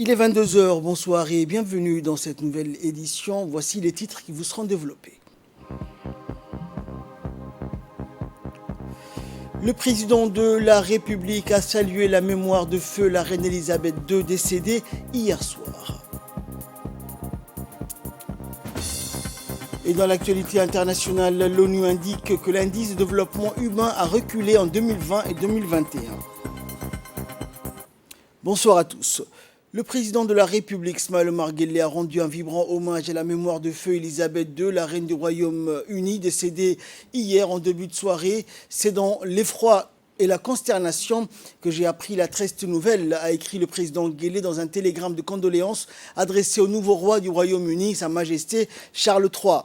Il est 22 heures, bonsoir et bienvenue dans cette nouvelle édition. Voici les titres qui vous seront développés. Le président de la République a salué la mémoire de feu la reine Elisabeth II décédée hier soir. Et dans l'actualité internationale, l'ONU indique que l'indice de développement humain a reculé en 2020 et 2021. Bonsoir à tous. Le président de la République, Ismaël Omar Guelleh, a rendu un vibrant hommage à la mémoire de feu Elisabeth II, la reine du Royaume-Uni, décédée hier en début de soirée. C'est dans l'effroi et la consternation que j'ai appris la triste nouvelle, a écrit le président Guelleh dans un télégramme de condoléances adressé au nouveau roi du Royaume-Uni, Sa Majesté Charles III.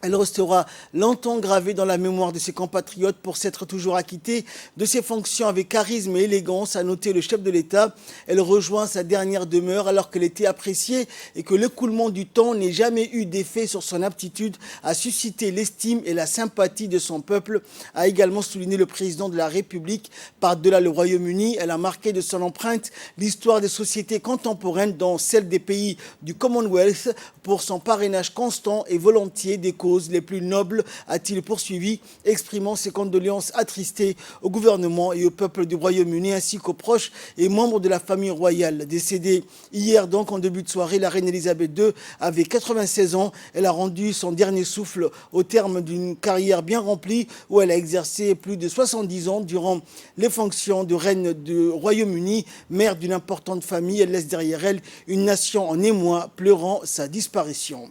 Elle restera longtemps gravée dans la mémoire de ses compatriotes pour s'être toujours acquittée de ses fonctions avec charisme et élégance, a noté le chef de l'État. Elle rejoint sa dernière demeure alors qu'elle était appréciée et que l'écoulement du temps n'ait jamais eu d'effet sur son aptitude à susciter l'estime et la sympathie de son peuple, a également souligné le président de la République. Par-delà le Royaume-Uni, elle a marqué de son empreinte l'histoire des sociétés contemporaines, dont celle des pays du Commonwealth, pour son parrainage constant et volontiers des causes les plus nobles, a-t-il poursuivi, exprimant ses condoléances attristées au gouvernement et au peuple du Royaume-Uni ainsi qu'aux proches et membres de la famille royale. Décédée hier donc en début de soirée, la reine Elisabeth II avait 96 ans. Elle a rendu son dernier souffle au terme d'une carrière bien remplie où elle a exercé plus de 70 ans durant les fonctions de reine du Royaume-Uni, mère d'une importante famille. Elle laisse derrière elle une nation en émoi pleurant sa disparition.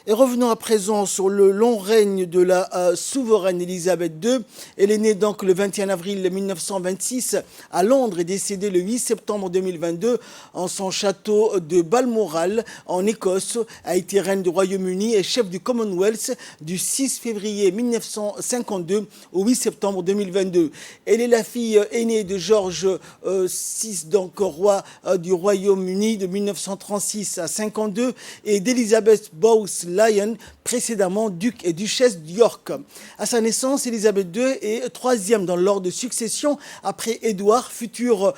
Et revenons à présent sur le long règne de la souveraine Elisabeth II. Elle est née donc le 21 avril 1926 à Londres et décédée le 8 septembre 2022 en son château de Balmoral en Écosse. A été reine du Royaume-Uni et chef du Commonwealth du 6 février 1952 au 8 septembre 2022. Elle est la fille aînée de George VI, donc roi du Royaume-Uni de 1936 à 52, et d'Elizabeth Bowes-Lyon, précédemment duc et duchesse de York. À sa naissance, Elisabeth II est troisième dans l'ordre de succession après Édouard, futur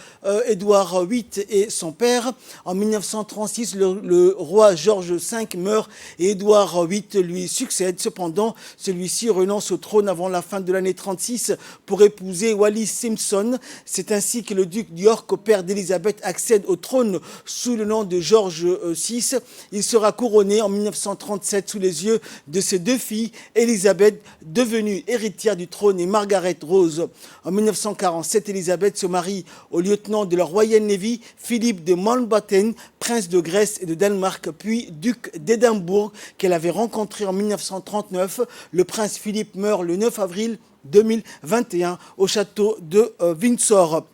Édouard VIII et son père. En 1936, le roi George V meurt et Édouard VIII lui succède. Cependant, celui-ci renonce au trône avant la fin de l'année 36 pour épouser Wallis Simpson. C'est ainsi que le duc de York, père d'Elisabeth, accède au trône sous le nom de George VI. Il sera couronné en 1937 sous les yeux de ses deux filles, Elisabeth, devenue héritière du trône, et Margaret Rose. En 1947, Elisabeth se marie au lieutenant de la Royal Navy, Philippe de Mountbatten, prince de Grèce et de Danemark, puis duc d'Édimbourg, qu'elle avait rencontré en 1939. Le prince Philippe meurt le 9 avril 2021 au château de Windsor.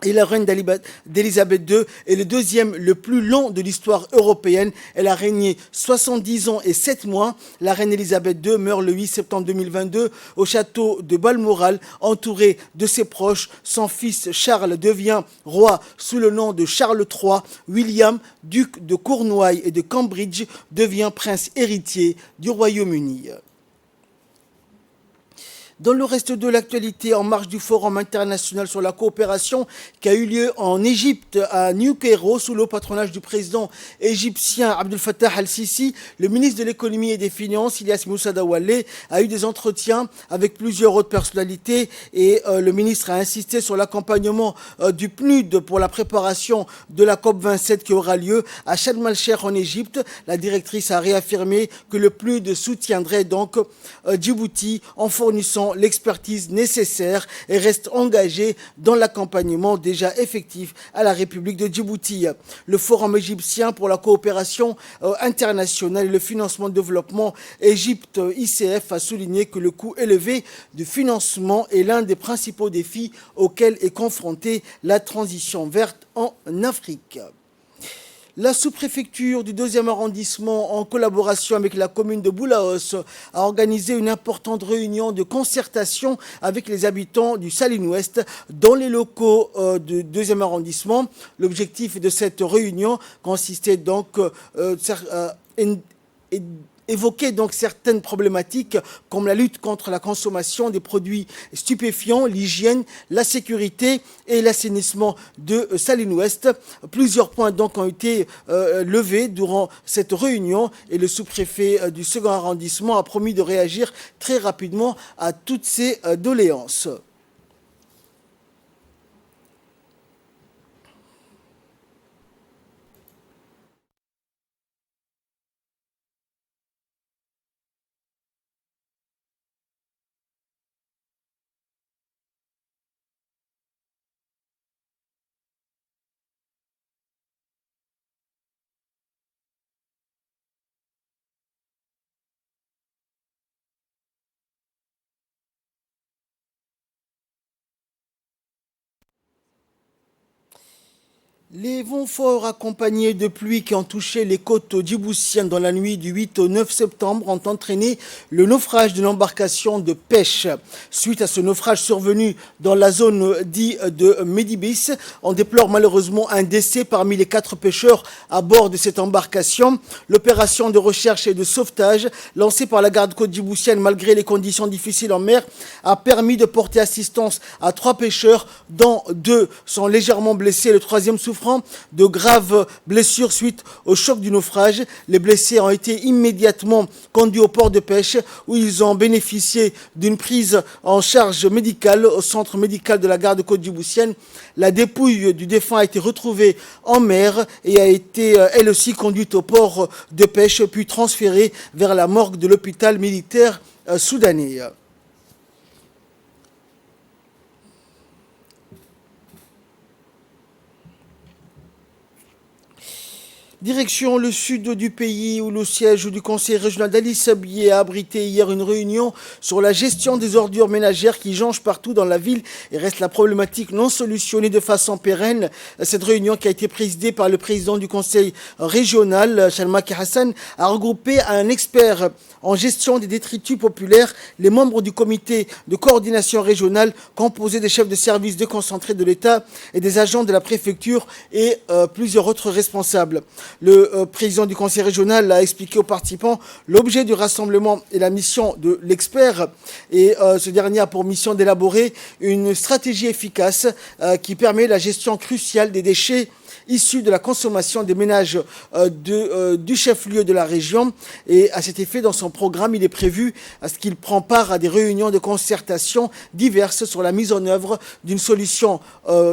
Et la reine d'Elisabeth II est le deuxième le plus long de l'histoire européenne. Elle a régné 70 ans et 7 mois. La reine Elisabeth II meurt le 8 septembre 2022 au château de Balmoral, entourée de ses proches. Son fils Charles devient roi sous le nom de Charles III. William, duc de Cornouailles et de Cambridge, devient prince héritier du Royaume-Uni. Dans le reste de l'actualité, en marge du Forum international sur la coopération qui a eu lieu en Égypte, à New Cairo, sous le patronage du président égyptien Abdel Fattah al-Sisi, le ministre de l'économie et des finances, Ilyas Moussa Daoualé, a eu des entretiens avec plusieurs autres personnalités et le ministre a insisté sur l'accompagnement du PNUD pour la préparation de la COP27 qui aura lieu à Sharm el-Cheikh en Égypte. La directrice a réaffirmé que le PNUD soutiendrait donc Djibouti en fournissant l'expertise nécessaire et reste engagé dans l'accompagnement déjà effectif à la République de Djibouti. Le Forum égyptien pour la coopération internationale et le financement de développement Égypte ICF a souligné que le coût élevé du financement est l'un des principaux défis auxquels est confrontée la transition verte en Afrique. La sous-préfecture du 2e arrondissement, en collaboration avec la commune de Boulaos, a organisé une importante réunion de concertation avec les habitants du Saline Ouest dans les locaux du 2e arrondissement. L'objectif de cette réunion consistait donc évoqué donc certaines problématiques comme la lutte contre la consommation des produits stupéfiants, l'hygiène, la sécurité et l'assainissement de Saline-Ouest. Plusieurs points donc ont été levés durant cette réunion et le sous-préfet du second arrondissement a promis de réagir très rapidement à toutes ces doléances. Les vents forts accompagnés de pluies qui ont touché les côtes djiboutiennes dans la nuit du 8 au 9 septembre ont entraîné le naufrage d'une embarcation de pêche. Suite à ce naufrage survenu dans la zone dite de Medibis, on déplore malheureusement un décès parmi les 4 pêcheurs à bord de cette embarcation. L'opération de recherche et de sauvetage lancée par la garde-côte djiboutienne malgré les conditions difficiles en mer a permis de porter assistance à 3 pêcheurs dont 2 sont légèrement blessés, le 3e souffrant de graves blessures suite au choc du naufrage. Les blessés ont été immédiatement conduits au port de pêche où ils ont bénéficié d'une prise en charge médicale au centre médical de la garde-côte djiboutienne. La dépouille du défunt a été retrouvée en mer et a été elle aussi conduite au port de pêche puis transférée vers la morgue de l'hôpital militaire soudanais. Direction le sud du pays où le siège du conseil régional d'Ali Sablier a abrité hier une réunion sur la gestion des ordures ménagères qui jonchent partout dans la ville et reste la problématique non solutionnée de façon pérenne. Cette réunion qui a été présidée par le président du conseil régional, Chalmaki Hassan, a regroupé un expert en gestion des détritus populaires, les membres du comité de coordination régionale composé des chefs de service déconcentrés de l'État et des agents de la préfecture et plusieurs autres responsables. Le président du conseil régional a expliqué aux participants l'objet du rassemblement et la mission de l'expert. Et ce dernier a pour mission d'élaborer une stratégie efficace qui permet la gestion cruciale des déchets issus de la consommation des ménages du chef-lieu de la région. Et à cet effet, dans son programme, il est prévu à ce qu'il prend part à des réunions de concertation diverses sur la mise en œuvre d'une solution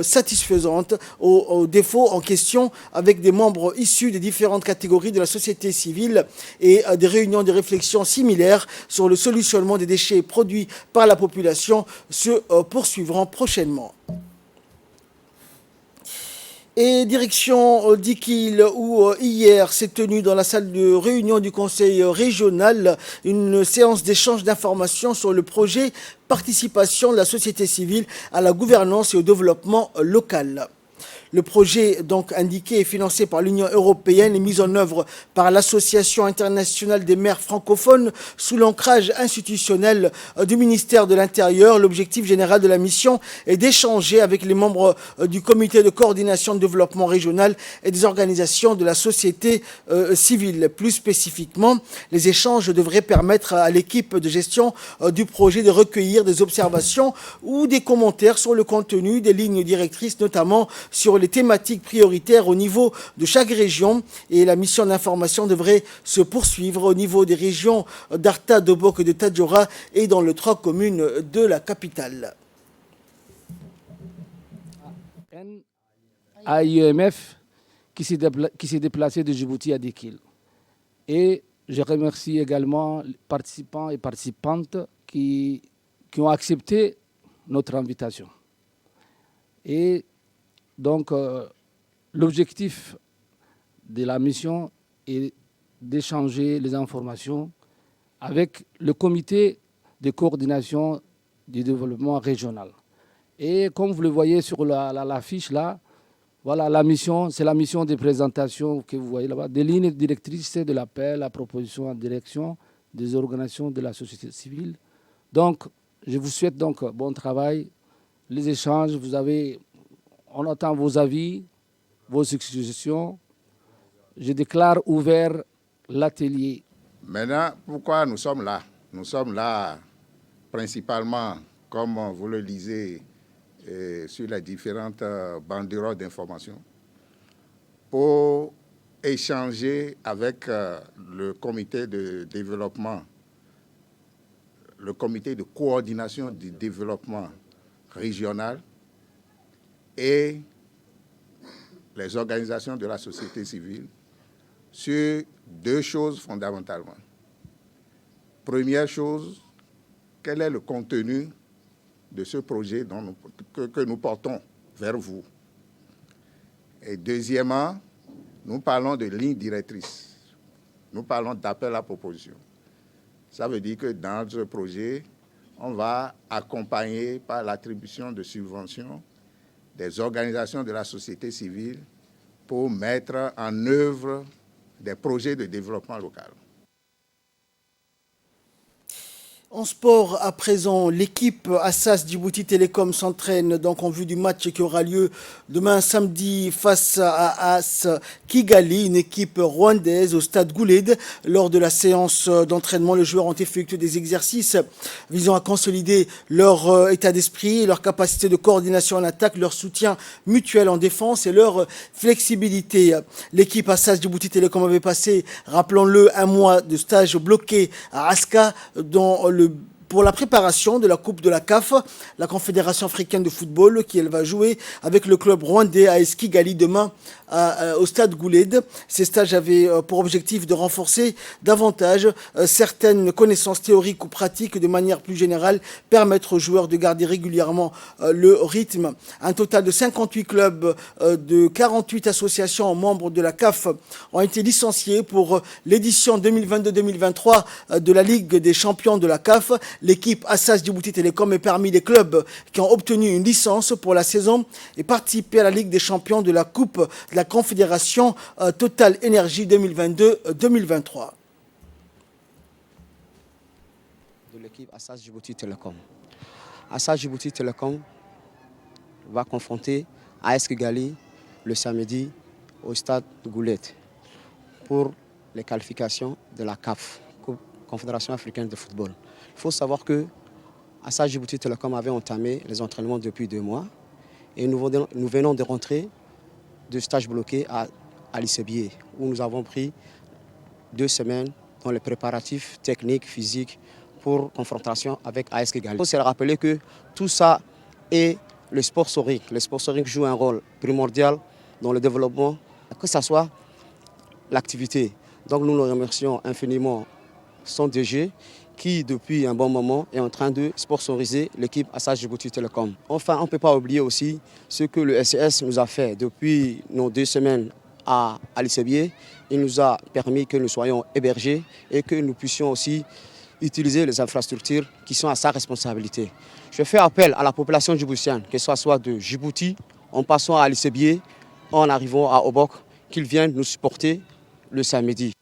satisfaisante aux défauts en question avec des membres issus des différentes catégories de la société civile et des réunions de réflexion similaires sur le solutionnement des déchets produits par la population se poursuivront prochainement. Et direction d'Ikil où hier s'est tenue dans la salle de réunion du conseil régional une séance d'échange d'informations sur le projet participation de la société civile à la gouvernance et au développement local. Le projet donc indiqué est financé par l'Union européenne et mis en œuvre par l'Association internationale des maires francophones sous l'ancrage institutionnel du ministère de l'Intérieur. L'objectif général de la mission est d'échanger avec les membres du comité de coordination de développement régional et des organisations de la société civile. Plus spécifiquement, les échanges devraient permettre à l'équipe de gestion du projet de recueillir des observations ou des commentaires sur le contenu des lignes directrices, notamment sur les thématiques prioritaires au niveau de chaque région, et la mission d'information devrait se poursuivre au niveau des régions d'Arta, d'Obok et de Tadjoura et dans les 3 communes de la capitale. À IEMF qui s'est déplacé de Djibouti à Dekil. Et je remercie également les participants et participantes qui ont accepté notre invitation. Et donc, l'objectif de la mission est d'échanger les informations avec le comité de coordination du développement régional. Et comme vous le voyez sur la fiche là, voilà la mission, c'est la mission de présentation que vous voyez là-bas, des lignes directrices de l'appel, la proposition en direction des organisations de la société civile. Donc, je vous souhaite donc bon travail, les échanges, on attend vos avis, vos suggestions. Je déclare ouvert l'atelier Maintenant, pourquoi nous sommes là? Nous sommes là principalement, comme vous le lisez sur les différentes banderoles d'information, pour échanger avec le comité de développement, le comité de coordination du développement régional et les organisations de la société civile sur deux choses fondamentalement. Première chose, quel est le contenu de ce projet que nous portons vers vous? Et deuxièmement, nous parlons de lignes directrices. Nous parlons d'appel à proposition. Ça veut dire que dans ce projet, on va accompagner par l'attribution de subventions des organisations de la société civile pour mettre en œuvre des projets de développement local. En sport, à présent, l'équipe Assas Djibouti Télécom s'entraîne donc en vue du match qui aura lieu demain samedi face à AS Kigali, une équipe rwandaise au stade Gouled. Lors de la séance d'entraînement, les joueurs ont effectué des exercices visant à consolider leur état d'esprit, leur capacité de coordination en attaque, leur soutien mutuel en défense et leur flexibilité. L'équipe Assas Djibouti Télécom avait passé, rappelons-le, un mois de stage bloqué à Aska pour la préparation de la Coupe de la CAF, la Confédération africaine de football, qui elle va jouer avec le club rwandais AS Kigali demain au stade Gouled. Ces stages avaient pour objectif de renforcer davantage certaines connaissances théoriques ou pratiques, de manière plus générale, permettre aux joueurs de garder régulièrement le rythme. Un total de 58 clubs de 48 associations membres de la CAF ont été licenciés pour l'édition 2022-2023 de la Ligue des champions de la CAF. L'équipe Assas Djibouti Télécom est parmi les clubs qui ont obtenu une licence pour la saison et participé à la Ligue des champions de la Coupe de la Confédération Total Énergie 2022-2023. De l'équipe Assas Djibouti Télécom. Assas Djibouti Télécom va confronter AS Kigali le samedi au stade Goulet pour les qualifications de la CAF, Confédération africaine de football. Il faut savoir que Assas Djibouti Télécom avait entamé les entraînements depuis 2 mois et nous venons de rentrer de stage bloqué à l'ICBIE où nous avons pris 2 semaines dans les préparatifs techniques, physiques pour confrontation avec AS Kigali. Il faut se rappeler que tout ça est le sport sorique. Le sport sorique joue un rôle primordial dans le développement, que ce soit l'activité. Donc nous remercions infiniment son DG qui, depuis un bon moment, est en train de sponsoriser l'équipe Assas Djibouti Télécom. Enfin, on ne peut pas oublier aussi ce que le SCS nous a fait depuis nos 2 semaines à l'ICBIE. Il nous a permis que nous soyons hébergés et que nous puissions aussi utiliser les infrastructures qui sont à sa responsabilité. Je fais appel à la population djiboutienne, que ce soit de Djibouti, en passant à l'ICBIE, en arrivant à Obok, qu'ils viennent nous supporter le samedi.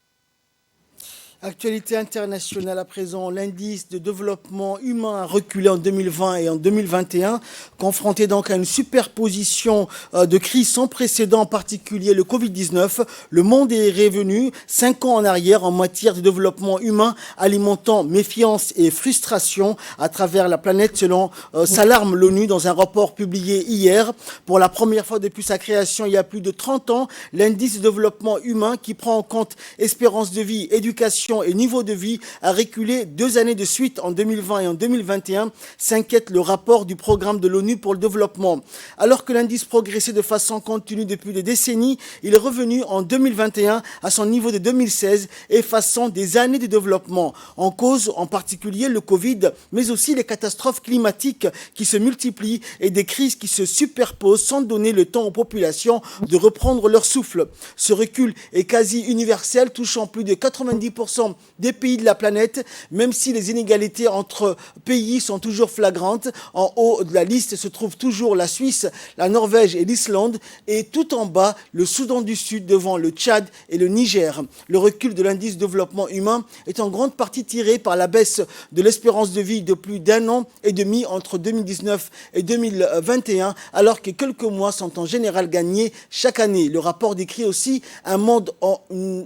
Actualité internationale à présent, l'indice de développement humain a reculé en 2020 et en 2021, confronté donc à une superposition de crises sans précédent, en particulier le Covid-19. Le monde est revenu 5 ans en arrière en matière de développement humain, alimentant méfiance et frustration à travers la planète, selon s'alarme l'ONU dans un rapport publié hier. Pour la première fois depuis sa création il y a plus de 30 ans, l'indice de développement humain, qui prend en compte espérance de vie, éducation et niveau de vie, a reculé 2 années de suite en 2020 et en 2021, s'inquiète le rapport du programme de l'ONU pour le développement. Alors que l'indice progressait de façon continue depuis des décennies, il est revenu en 2021 à son niveau de 2016, effaçant des années de développement. En cause, en particulier, le Covid, mais aussi les catastrophes climatiques qui se multiplient et des crises qui se superposent sans donner le temps aux populations de reprendre leur souffle. Ce recul est quasi universel, touchant plus de 90% des pays de la planète, même si les inégalités entre pays sont toujours flagrantes. En haut de la liste se trouvent toujours la Suisse, la Norvège et l'Islande, et tout en bas, le Soudan du Sud devant le Tchad et le Niger. Le recul de l'indice de développement humain est en grande partie tiré par la baisse de l'espérance de vie de plus d'1 an et demi entre 2019 et 2021, alors que quelques mois sont en général gagnés chaque année. Le rapport décrit aussi un monde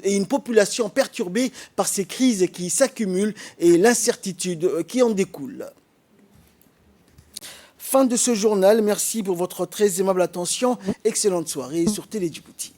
et une population perturbée par par ces crises qui s'accumulent et l'incertitude qui en découle. Fin de ce journal. Merci pour votre très aimable attention. Excellente soirée sur Télé Djibouti.